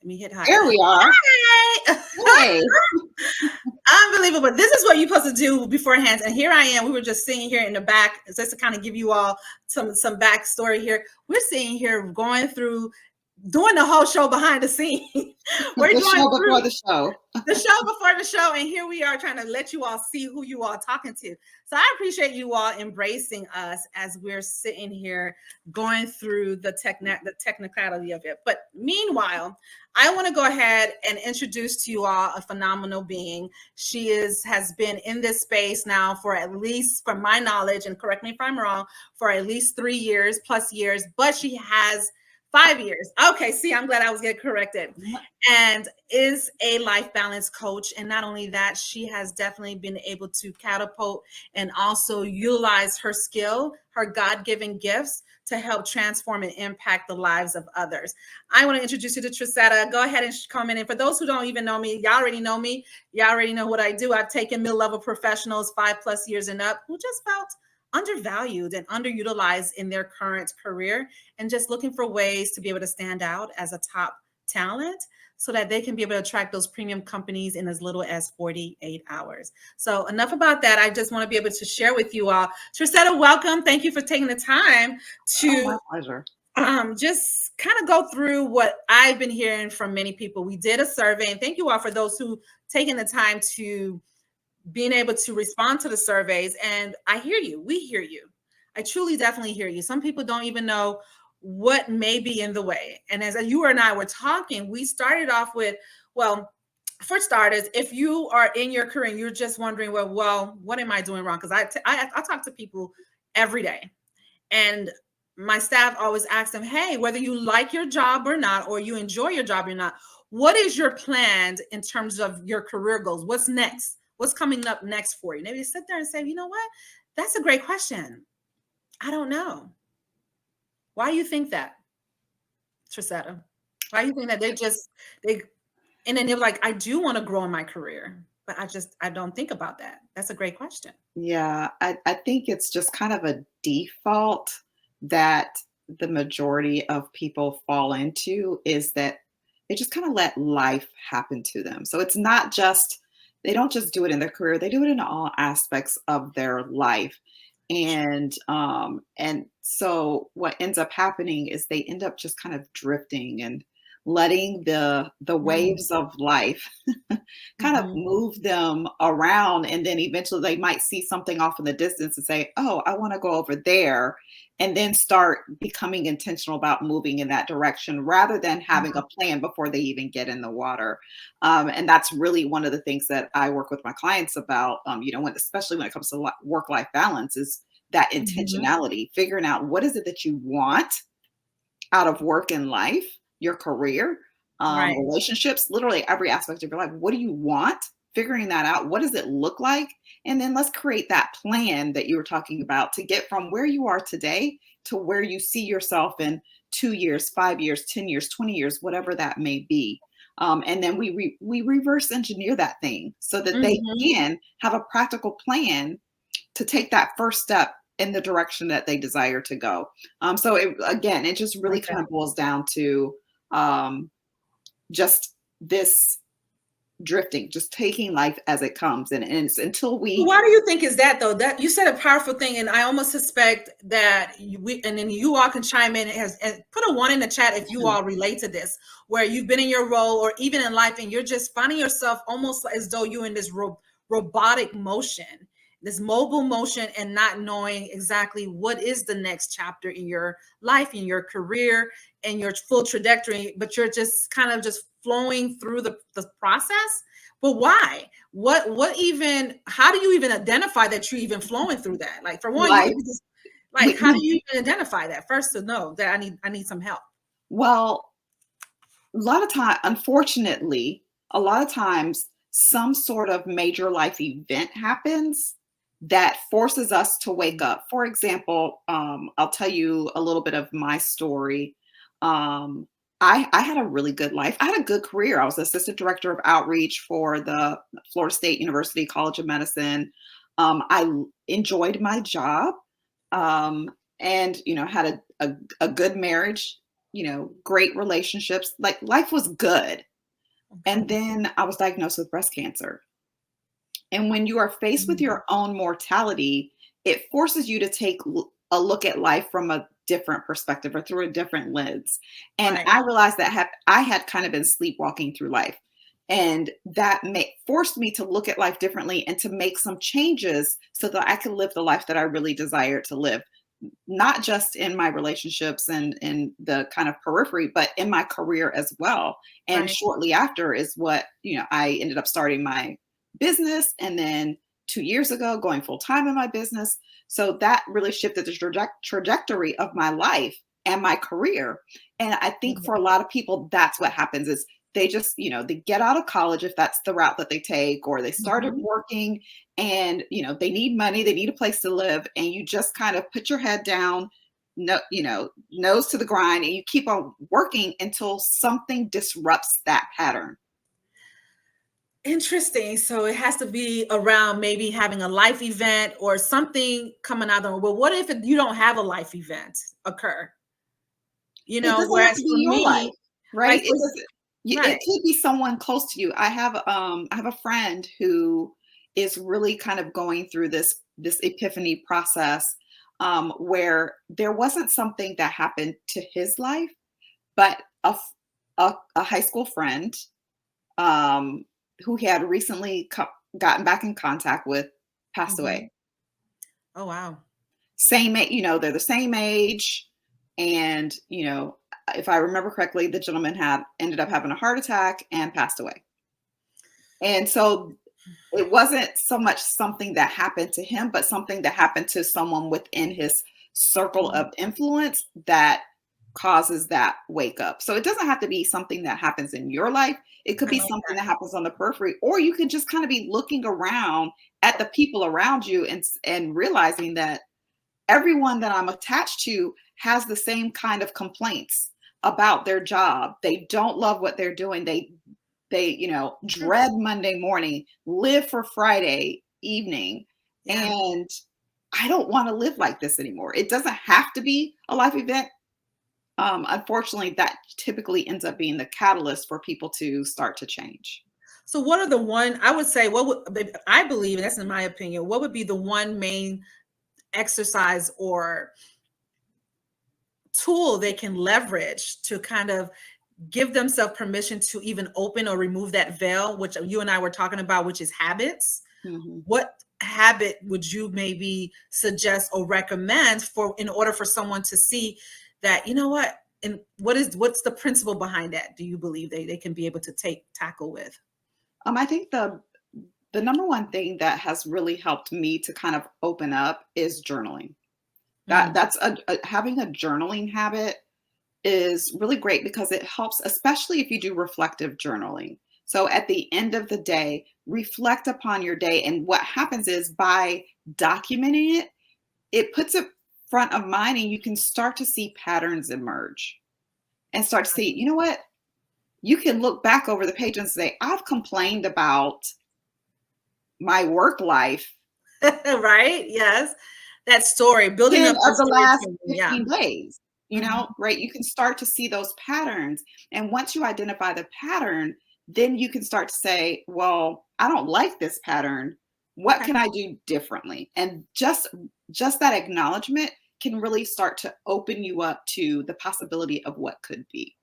me hit hi. There we are. Hi. Hey. Unbelievable. This is what you're supposed to do beforehand. And here I am. We were just sitting here in the back, just to kind of give you all some backstory here. We're sitting here going through doing the whole show behind the scenes. We're The going show before through the show. the show before the show, and here we are trying to let you all see who you all talking to. So I appreciate you all embracing us as we're sitting here going through the technicality of it. But meanwhile, I want to go ahead and introduce to you all a phenomenal being. She has been in this space now for at least, from my knowledge, and correct me if I'm wrong, for at least 3 years plus years, but she has 5 years. Okay, see, I'm glad I was getting corrected. And is a life balance coach. And not only that, she has definitely been able to catapult and also utilize her skill, her God-given gifts to help transform and impact the lives of others. I want to introduce you to Trisetta. Go ahead and comment in. For those who don't even know me, y'all already know me. Y'all already know what I do. I've taken mid-level professionals 5+ years and up who just felt undervalued and underutilized in their current career, and just looking for ways to be able to stand out as a top talent so that they can be able to attract those premium companies in as little as 48 hours. So enough about that. I just want to be able to share with you all. Trisetta, welcome. Thank you for taking the time to my pleasure. Just kind of go through what I've been hearing from many people. We did a survey, and thank you all for those who taken the time to being able to respond to the surveys. And I hear you. We hear you. I truly definitely hear you. Some people don't even know what may be in the way. And as you and I were talking, we started off with, well, for starters, if you are in your career and you're just wondering, well, what am I doing wrong? Because I talk to people every day, and my staff always asks them, hey, whether you like your job or not, or you enjoy your job or not, what is your plan in terms of your career goals? What's next? What's coming up next for you? Maybe sit there and say, you know what? That's a great question. I don't know. Why do you think that, Trisetta? Why do you think that and then they're like, I do want to grow in my career, but I don't think about that. That's a great question. Yeah, I think it's just kind of a default that the majority of people fall into, is that they just kind of let life happen to them. So it's not just, they don't just do it in their career, they do it in all aspects of their life. And so what ends up happening is they end up just kind of drifting and letting the waves of life kind of Mhm. move them around, and then eventually they might see something off in the distance and say, oh, I want to go over there, and then start becoming intentional about moving in that direction rather than having a plan before they even get in the water. And that's really one of the things that I work with my clients about, especially when it comes to work-life balance, is that Mhm. intentionality, figuring out what is it that you want out of work and life, your career, Right. relationships, literally every aspect of your life. What do you want? Figuring that out. What does it look like? And then let's create that plan that you were talking about to get from where you are today to where you see yourself in 2 years, 5 years, 10 years, 20 years, whatever that may be. And then we reverse engineer that thing so that they Mhm. can have a practical plan to take that first step in the direction that they desire to go. So again, it just really Like that. kind of boils down to just this drifting, just taking life as it comes. And it's until we, Why do you think is that though? That you said a powerful thing, and I almost suspect that and then you all can chime in and put a one in the chat if you all relate to this, where you've been in your role or even in life, and you're just finding yourself almost as though you're in this robotic motion, this mobile motion, and not knowing exactly what is the next chapter in your life, in your career, and your full trajectory, but you're just kind of just flowing through the process. But why? What even, how do you even identify that you're even flowing through that? Like, for one, life, you just, like, we, how do you even identify that first to know that I need some help? well, a lot of time, unfortunately, a lot of times some sort of major life event happens that forces us to wake up. For example, I'll tell you a little bit of my story. Um, I had a really good life. I had a good career. I was assistant director of outreach for the Florida State University College of Medicine. Enjoyed my job, and had a good marriage. great relationships. Like life was good. And Okay. then I was diagnosed with breast cancer. And when you are faced with Mm. your own mortality, it forces you to take a look at life from a different perspective or through a different lens. And Right. I realized that I had kind of been sleepwalking through life. And that forced me to look at life differently and to make some changes so that I could live the life that I really desired to live, not just in my relationships and in the kind of periphery, but in my career as well. And Right. shortly after is what, I ended up starting my business. And then 2 years ago, going full time in my business. So that really shifted the trajectory of my life and my career. And I think for a lot of people, that's what happens is they just, they get out of college if that's the route that they take, or they started Mhm. working and they need money, they need a place to live, and you just kind of put your head down, no, nose to the grind, and you keep on working until something disrupts that pattern. Interesting. So it has to be around maybe having a life event or something coming out of, well, what if you don't have a life event occur? It doesn't have Whereas to for be your life, me, right? like It for doesn't. It right. could be someone close to you. I have a friend who is really kind of going through this epiphany process, where there wasn't something that happened to his life, but a high school friend, who he had recently gotten back in contact with, passed away. Mhm. Oh, wow. They're the same age, and if I remember correctly, the gentleman had ended up having a heart attack and passed away. And so it wasn't so much something that happened to him, but something that happened to someone within his circle Mhm. of influence that causes that wake up. So it doesn't have to be something that happens in your life. It could I be like something that. that happens on the periphery, or you could just kind of be looking around at the people around you and realizing that everyone that I'm attached to has the same kind of complaints about their job. They don't love what they're doing. They dread Monday morning, live for Friday evening. Yeah. And I don't want to live like this anymore. It doesn't have to be a life event. Unfortunately, that typically ends up being the catalyst for people to start to change. So what are the one I would say, I believe, and that's in my opinion, what would be the one main exercise or tool they can leverage to kind of give themselves permission to even open or remove that veil, which you and I were talking about, which is habits? Mhm. What habit would you maybe suggest or recommend for in order for someone to see that, you know what, and what's the principle behind that? Do you believe they can be able to tackle with? I think the number one thing that has really helped me to kind of open up is journaling. Mm, That's having a journaling habit is really great because it helps, especially if you do reflective journaling. So at the end of the day, reflect upon your day. And what happens is by documenting it, it puts it front of mind and you can start to see patterns emerge and start to see, you know what? You can look back over the page and say, I've complained about my work life right? Yes. That story, building 10 up the of the last storytelling. Yeah. 15 days, Mhm. right? You can start to see those patterns. And once you identify the pattern, then you can start to say, well, I don't like this pattern. What Okay. can I do differently? And just that acknowledgement can really start to open you up to the possibility of what could be.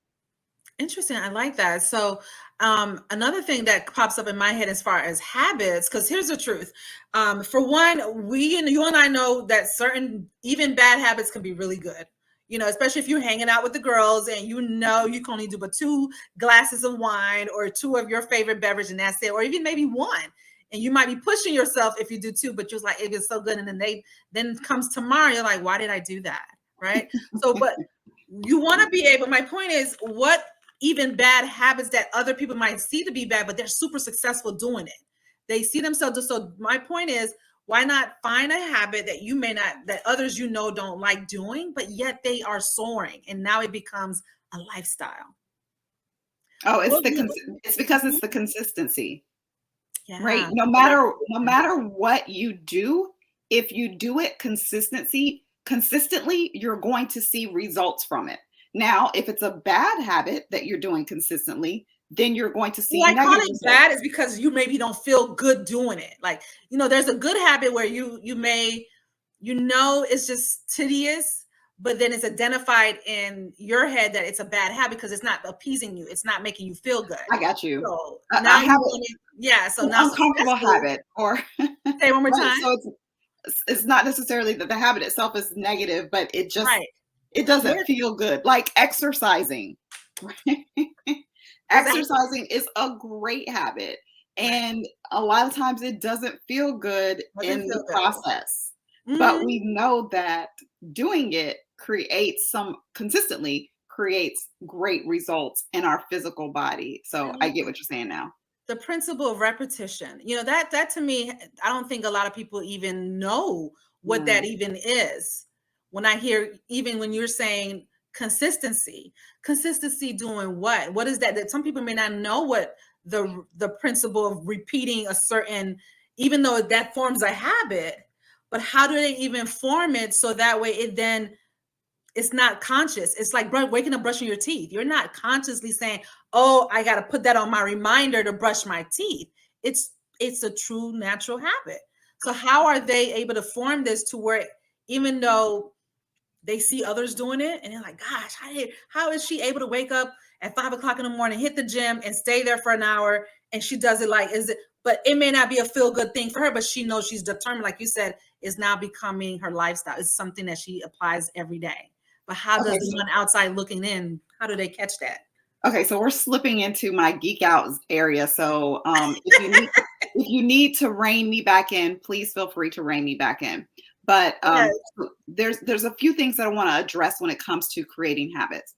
Interesting. I like that. So, another thing that pops up in my head as far as habits, because here's the truth. For one, you and I know that certain, even bad habits can be really good. Especially if you're hanging out with the girls and you can only do but 2 glasses of wine or 2 of your favorite beverage, and that's it, or even maybe one. And you might be pushing yourself if you do two, but you're like, it was so good. And then comes tomorrow, you're like, why did I do that? Right. So, but you want to be able, my point is, what even bad habits that other people might see to be bad, but they're super successful doing it. They see themselves. So my point is, why not find a habit that you may not, that others don't like doing, but yet they are soaring, and now it becomes a lifestyle. Oh, Well, it's because it's the consistency. Right. yeah, so that's No matter what you do, if you do it consistently, you're going to see results from it. Now, if it's a bad habit that you're doing consistently, then you're going to see Well, I call negative it results. bad is because you maybe don't feel good doing it. Like, there's a good habit where you may, it's just tedious, but then it's identified in your head that it's a bad habit because it's not appeasing you. It's not making you feel good. I got you. So I now have so an now uncomfortable habit, or say it one more right. time. So it's not necessarily that the habit itself is negative, but it just Right. it doesn't feel good. Like exercising. Exactly. Exercising is a great habit. And a lot of times it doesn't feel good in the process. But we know that doing it consistently creates great results in our physical body. So I get what you're saying now. The principle of repetition, that to me, I don't think a lot of people even know what that even is. When I hear, even when you're saying consistency doing what is that some people may not know what the principle of repeating a certain, even though that forms a habit, but how do they even form it so that way it's not conscious. It's like waking up, brushing your teeth. You're not consciously saying, oh, I got to put that on my reminder to brush my teeth. It's a true natural habit. So how are they able to form this to where, even though they see others doing it and they're like, gosh, how is she able to wake up at 5 o'clock in the morning, hit the gym and stay there for an hour? And she does it but it may not be a feel good thing for her, but she knows she's determined, like you said, is now becoming her lifestyle. It's something that she applies every day. But how does someone outside looking in, how do they catch that? Okay, so we're slipping into my geek out area. So if you need to rein me back in, please feel free to rein me back in. But there's a few things that I want to address when it comes to creating habits.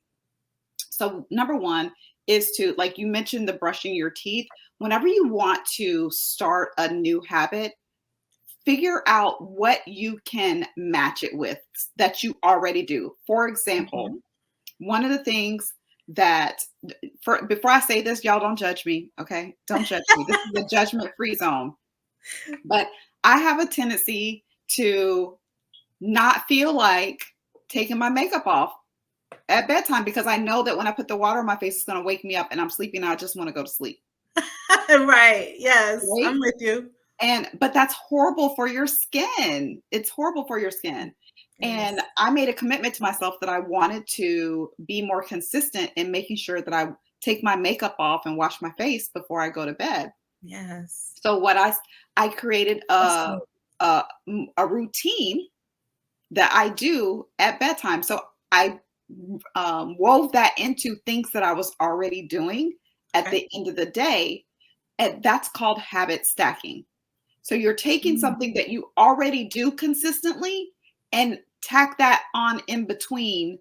So number one is to, like you mentioned, the brushing your teeth. Whenever you want to start a new habit, figure out what you can match it with that you already do. For example, one of the things that, before I say this, y'all don't judge me, okay? Don't judge me. This is a judgment-free zone. But I have a tendency to not feel like taking my makeup off at bedtime because I know that when I put the water on my face, it's going to wake me up and I'm sleeping and I just want to go to sleep. Right. Yes. Right? I'm with you. But that's horrible for your skin. It's horrible for your skin. Yes. And I made a commitment to myself that I wanted to be more consistent in making sure that I take my makeup off and wash my face before I go to bed. Yes. So what I created a routine that I do at bedtime. So I wove that into things that I was already doing at the end of the day. And that's called habit stacking. So you're taking something that you already do consistently and tack that on in between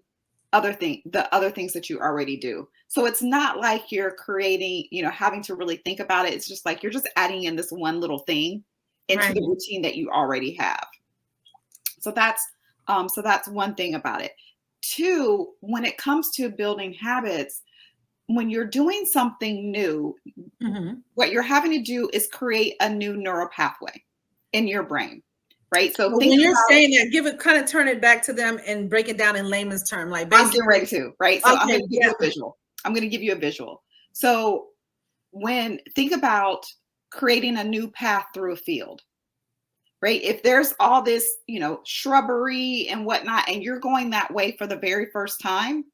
the other things that you already do. So it's not like you're creating, having to really think about it. It's just like you're just adding in this one little thing into the routine that you already have. So that's one thing about it. Two, when it comes to building habits, when you're doing something new, what you're having to do is create a new neural pathway in your brain, right? So when you're saying that, turn it back to them and break it down in layman's term. Like I'm getting ready to, right? So okay, I'm going to give you a visual. I'm going to give you a visual. So think about creating a new path through a field, right? If there's all this, shrubbery and whatnot, and you're going that way for the very first time,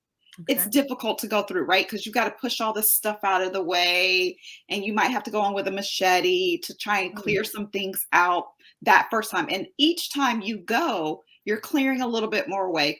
it's difficult to go through, right? Because you got to push all this stuff out of the way, and you might have to go in with a machete to try and clear some things out that first time. And each time you go, you're clearing a little bit more away,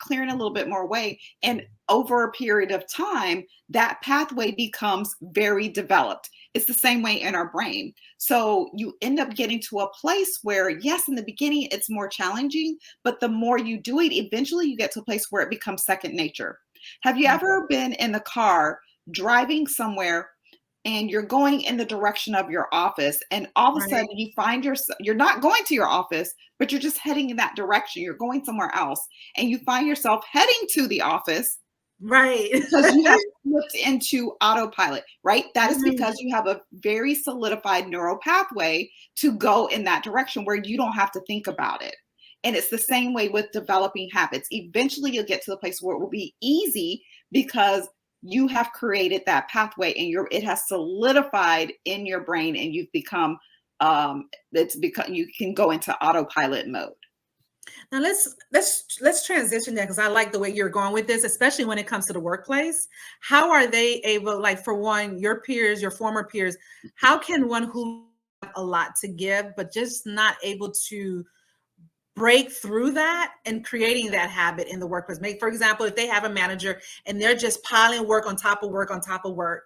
and over a period of time, that pathway becomes very developed. It's the same way in our brain. So you end up getting to a place where, yes, in the beginning, it's more challenging, but the more you do it, eventually you get to a place where it becomes second nature. Have you ever been in the car driving somewhere and you're going in the direction of your office, and all of a sudden you find you're not going to your office, but you're just heading in that direction. You're going somewhere else, and you find yourself heading to the office, right? Because you have flipped into autopilot, right? That is because you have a very solidified neural pathway to go in that direction where you don't have to think about it. And it's the same way with developing habits. Eventually, you'll get to the place where it will be easy because you have created that pathway and it has solidified in your brain, and you've become you can go into autopilot mode. Now let's transition there, because I like the way you're going with this, especially when it comes to the workplace. How are they able, like, for one, your peers, your former peers, how can one who have a lot to give but just not able to break through that and creating that habit in the workplace? Make, for example, if they have a manager and they're just piling work on top of work on top of work,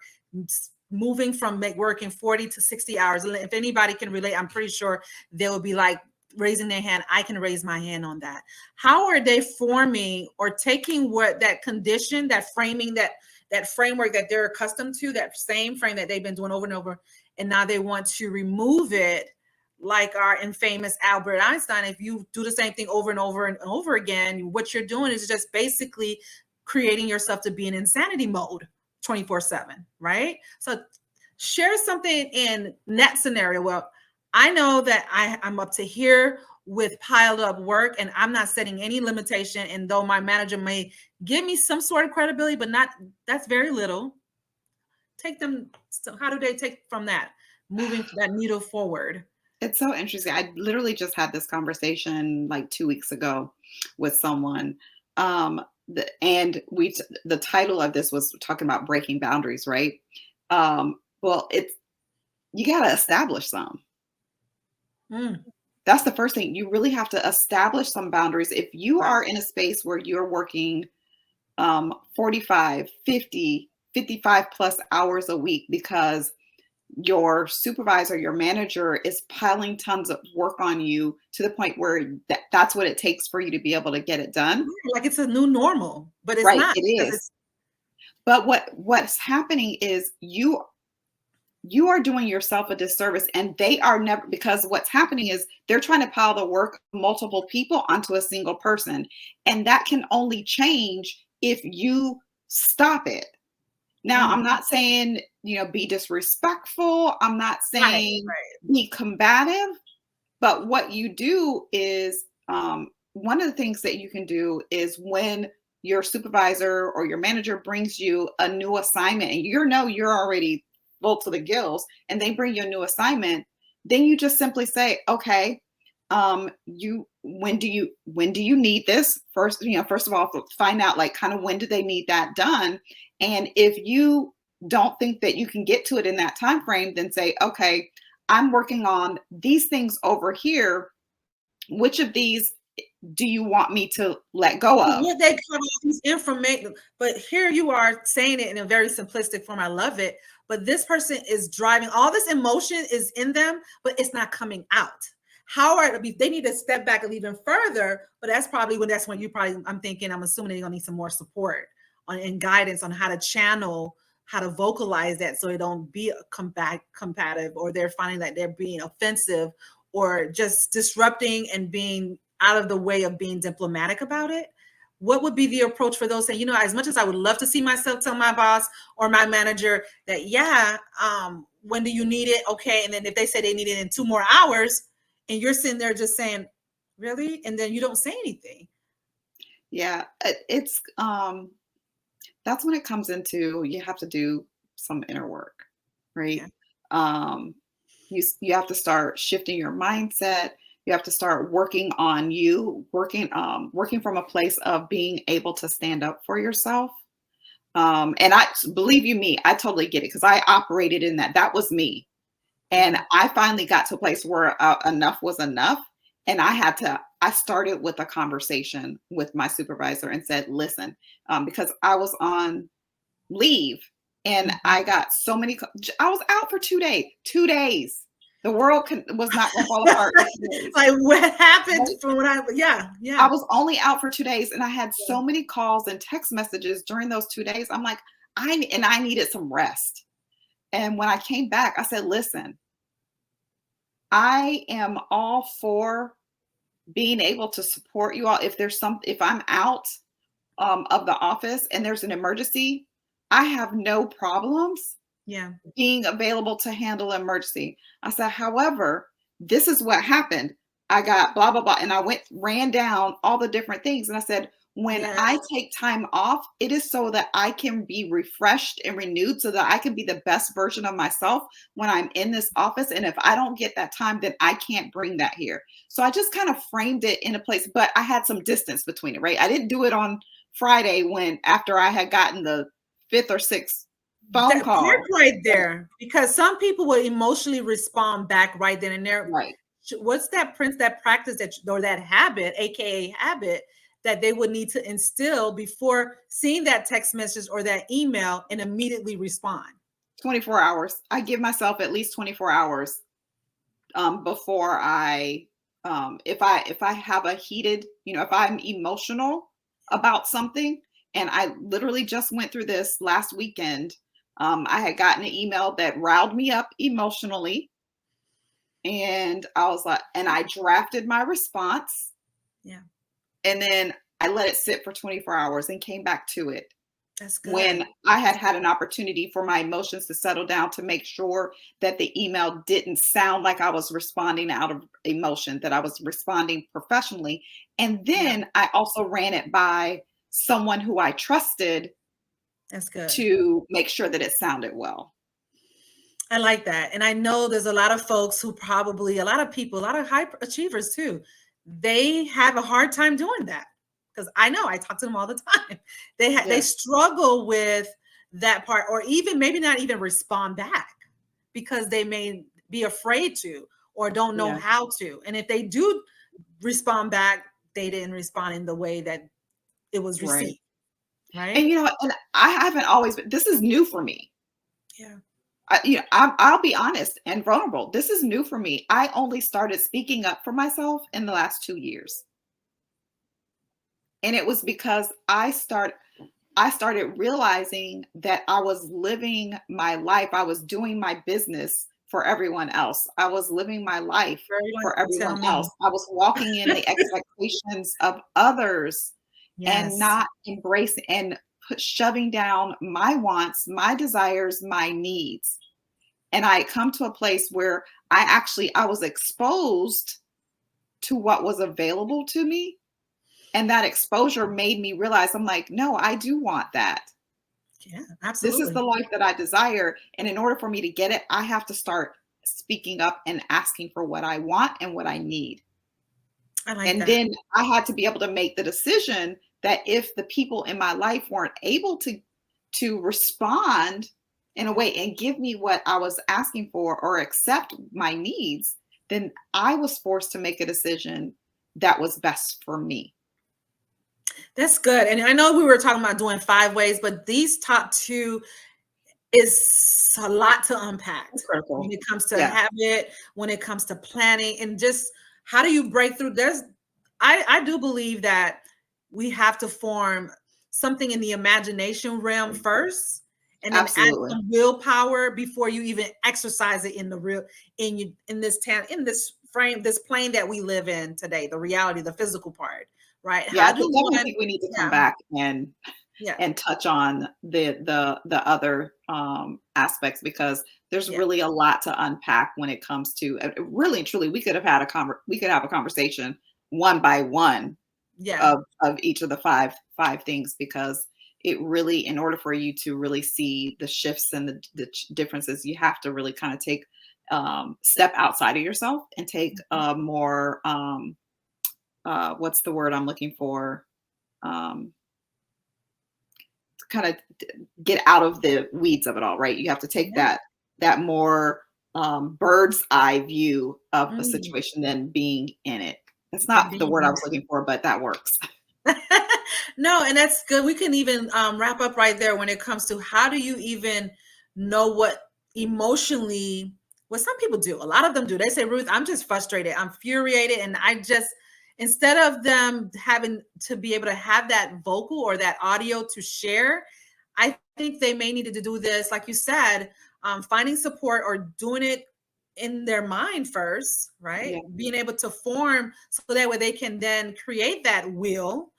moving from working 40 to 60 hours. If anybody can relate, I'm pretty sure they will be like raising their hand. I can raise my hand on that. How are they forming or taking what that condition, that framing, that framework that they're accustomed to, that same frame that they've been doing over and over, and now they want to remove it? Like our infamous Albert Einstein, if you do the same thing over and over and over again, what you're doing is just basically creating yourself to be in insanity mode 24/7, right? So share something in that scenario. Well, I know that I'm up to here with piled up work, and I'm not setting any limitation. And though my manager may give me some sort of credibility, but that's very little. Take them. So how do they take from that, moving that needle forward? It's so interesting. I literally just had this conversation like 2 weeks ago with someone. The title of this was talking about breaking boundaries, right? Well, you got to establish some. That's the first thing. You really have to establish some boundaries. If you are in a space where you're working 45, 50, 55 plus hours a week because your supervisor, your manager is piling tons of work on you to the point where that's what it takes for you to be able to get it done. Like it's a new normal, but it's right, not. It is. But what's happening is you are doing yourself a disservice, and they are never, because what's happening is they're trying to pile the work of multiple people onto a single person. And that can only change if you stop it. Now, I'm not saying, be disrespectful. I'm not saying be combative. But what you do is, one of the things that you can do is when your supervisor or your manager brings you a new assignment and you're already full to the gills, and they bring you a new assignment, then you just simply say, okay, when do you need this? First of all, find out like kind of when do they need that done. And if you don't think that you can get to it in that time frame, then say, okay, I'm working on these things over here. Which of these do you want me to let go of? Yeah, they cut all these information, but here you are saying it in a very simplistic form. I love it. But this person is driving, all this emotion is in them, but it's not coming out. They need to step back even further, but that's when I'm assuming they're gonna need some more support and guidance on how to channel, how to vocalize that so it don't be combative, or they're finding that they're being offensive or just disrupting and being out of the way of being diplomatic about it. What would be the approach for those saying, as much as I would love to see myself tell my boss or my manager that, when do you need it? Okay. And then if they say they need it in 2 more hours and you're sitting there just saying, really? And then you don't say anything. Yeah, it's, that's when it comes into, you have to do some inner work, right? Yeah. You have to start shifting your mindset. You have to start working on working from a place of being able to stand up for yourself. And I believe me, I totally get it, because I operated in that. That was me. And I finally got to a place where enough was enough. And I started with a conversation with my supervisor and said, listen, because I was on leave and I got so many, I was out for 2 days, 2 days. The world was not going to fall apart. Like what happened from when I was only out for 2 days, and I had so many calls and text messages during those 2 days. I'm like, I needed some rest. And when I came back, I said, listen, I am all for being able to support you all. If I'm out of the office and there's an emergency, I have no problems being available to handle an emergency. I said, however, this is what happened. I got blah, blah, blah. And I ran down all the different things. And I said, When I Yes. take time off, it is so that I can be refreshed and renewed so that I can be the best version of myself when I'm in this office. And if I don't get that time, then I can't bring that here. So I just kind of framed it in a place, but I had some distance between it, right? I didn't do it on Friday when after I had gotten the fifth or sixth phone That part call. right there, because some people will emotionally respond back right then and there. Right. What's that practice or that habit, aka habit, that they would need to instill before seeing that text message or that email and immediately respond? 24 hours. I give myself at least 24 hours before I if I have a heated, if I'm emotional about something, and I literally just went through this last weekend. I had gotten an email that riled me up emotionally, and I was like, and I drafted my response, Yeah, and then I let it sit for 24 hours and came back to it that's when good. I had had an opportunity for my emotions to settle down, to make sure that the email didn't sound like I was responding out of emotion, that I was responding professionally. And Yeah, then I also ran it by someone who I trusted that's good. to make sure that it sounded well. I like that. And I know there's a lot of folks who probably, a lot of people, a lot of high achievers too, they have a hard time doing that. Because I know I talk to them all the time. They Yes, struggle with that part, or even maybe not even respond back because they may be afraid to or don't know yeah, how to. And if they do respond back, they didn't respond in the way that it was right. received, And right? and I haven't always been, this is new for me. Yeah. I'll be honest and vulnerable. This is new for me. I only started speaking up for myself in the last 2 years. And it was because I started realizing that I was living my life. I was doing my business for everyone else. I was living my life Everyone for can tell everyone else. me. I was walking in the expectations of others and Yes. not embracing and shoving down my wants, my desires, my needs. And I had come to a place where I was exposed to what was available to me, and that exposure made me realize, I'm like, no, I do want that. Yeah, This is absolutely. the life that I desire. And in order for me to get it, I have to start speaking up and asking for what I want and what I need. I like And that. then I had to be able to make the decision that if the people in my life weren't able to respond in a way and give me what I was asking for or accept my needs, then I was forced to make a decision that was best for me. That's good. And I know we were talking about doing 5 ways, but these top two is a lot to unpack That's when critical. it comes to Yeah, habit, when it comes to planning, and just how do you break through. I do believe that we have to form something in the imagination realm first, and then add absolutely. some willpower before you even exercise it in the real, in this town, in this frame, this plane that we live in today, the reality, the physical part, right? Yeah, How I do definitely one, think we need to come yeah, back yeah, and touch on the other aspects, because there's yeah, really a lot to unpack when it comes to really and truly we could have had we could have a conversation one by one yeah. of each of the five things, because it really, in order for you to really see the shifts and the differences, you have to really kind of take step outside of yourself and take Mhm. a more what's the word I'm looking for, um, kind of get out of the weeds of it all, right? You have to take Yeah. that more bird's eye view of a Mm. situation than being in it. That's And not the being word I in was looking for, but that works. it. No, and that's good. We can even wrap up right there when it comes to how do you even know what emotionally, what some people do. A lot of them do. They say, Ruth, I'm just frustrated. I'm infuriated. And I just, instead of them having to be able to have that vocal or that audio to share, I think they may need to do this, like you said, finding support or doing it in their mind first, right? Yeah, Being able to form so that way they can then create that will,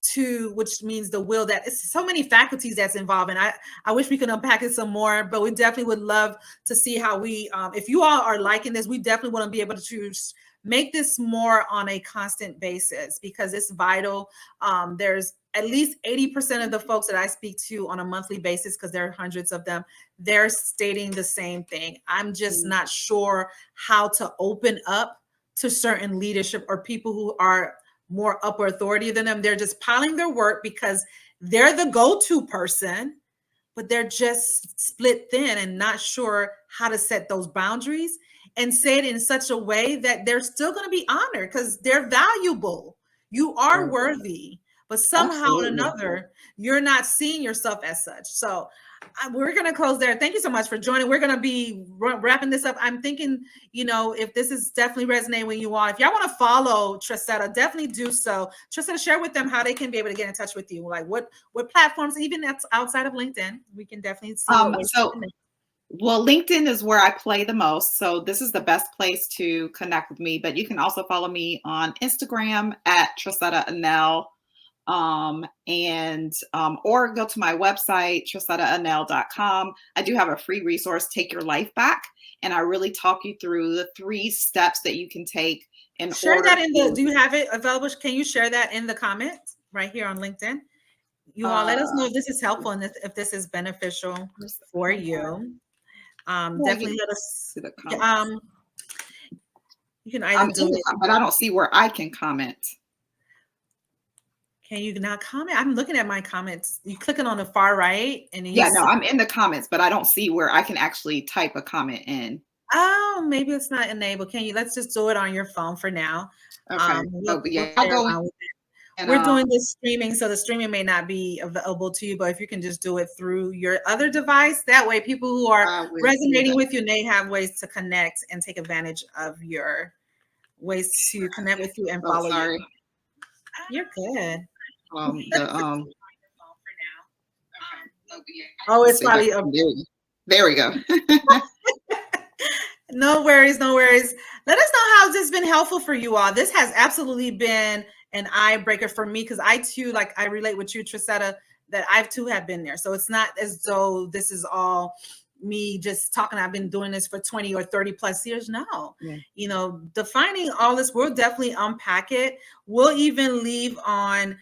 to which means the will, that it's so many faculties that's involved. And I wish we could unpack it some more, but we definitely would love to see how we if you all are liking this, we definitely want to be able to choose make this more on a constant basis because it's vital. There's at least 80% of the folks that I speak to on a monthly basis, because there are hundreds of them, they're stating the same thing. I'm just not sure how to open up to certain leadership or people who are more upper authority than them. They're just piling their work because they're the go-to person, but they're just split thin and not sure how to set those boundaries and say it in such a way that they're still going to be honored because they're valuable. You are worthy, but somehow or another, you're not seeing yourself as such. So we're going to close there. Thank you so much for joining. We're going to be wrapping this up. I'm thinking, if this is definitely resonating with you all, if y'all want to follow Tressetta, definitely do so. Tressetta, share with them how they can be able to get in touch with you. Like what platforms, even that's outside of LinkedIn, we can definitely see. Well, LinkedIn is where I play the most. So this is the best place to connect with me, but you can also follow me on Instagram at Tressetta Anel. Or go to my website, TressettaAnel.com. I do have a free resource, Take Your Life Back. And I really talk you through the 3 steps that you can take in order do you have it available? Can you share that in the comments right here on LinkedIn? You all let us know if this is helpful and if this is beneficial for you. Definitely let us, you can either do it. But I don't see where I can comment. Can you not comment? I'm looking at my comments. You clicking on the far right, and then I'm in the comments, but I don't see where I can actually type a comment in. Oh, maybe it's not enabled. Let's just do it on your phone for now. Okay. I'll go. We're doing this streaming, so the streaming may not be available to you, but if you can just do it through your other device, that way people who are resonating with you, they have ways to connect and take advantage of your ways to connect with you and follow you. You're good. It's probably there we go. No worries. Let us know how this has been helpful for you all. This has absolutely been an eye breaker for me because I too, I relate with you, Tressetta, that I too have been there. So it's not as though this is all me just talking. I've been doing this for 20 or 30 plus years now. Defining all this, we'll definitely unpack it. We'll even leave on,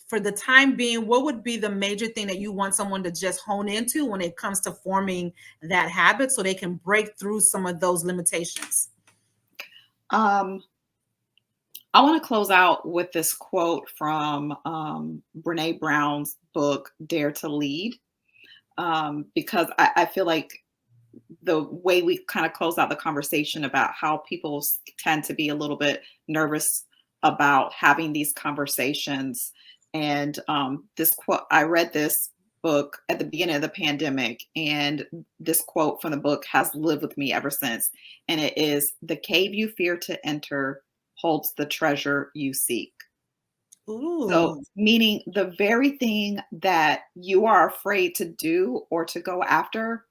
for the time being, what would be the major thing that you want someone to just hone into when it comes to forming that habit so they can break through some of those limitations? I want to close out with this quote from Brené Brown's book, Dare to Lead, because I feel like the way we kind of close out the conversation about how people tend to be a little bit nervous about having these conversations. And this quote, I read this book at the beginning of the pandemic, and this quote from the book has lived with me ever since. And it is, "The cave you fear to enter holds the treasure you seek." Ooh. So meaning the very thing that you are afraid to do or to go after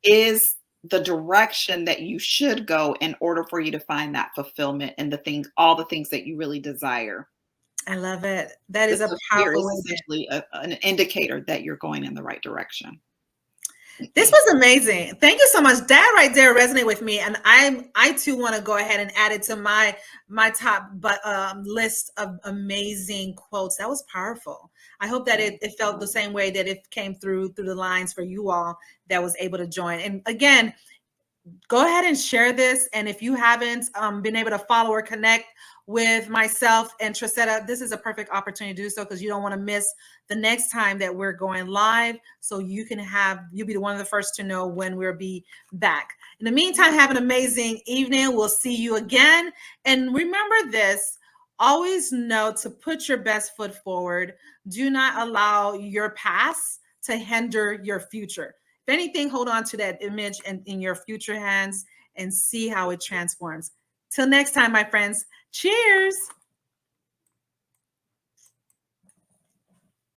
is the direction that you should go in order for you to find that fulfillment and all the things that you really desire. I love it. That is a powerful, essentially an indicator that you're going in the right direction. This was amazing. Thank you so much. That right there resonated with me, and I too want to go ahead and add it to my top list of amazing quotes. That was powerful. I hope that it felt the same way that it came through the lines for you all that was able to join. And again, go ahead and share this. And if you haven't been able to follow or connect with myself and Tressetta, this is a perfect opportunity to do so because you don't want to miss the next time that we're going live. So you'll be one of the first to know when we'll be back. In the meantime, have an amazing evening. We'll see you again. And remember this, always know to put your best foot forward. Do not allow your past to hinder your future. If anything, hold on to that image and in your future hands and see how it transforms. Till next time, my friends. Cheers.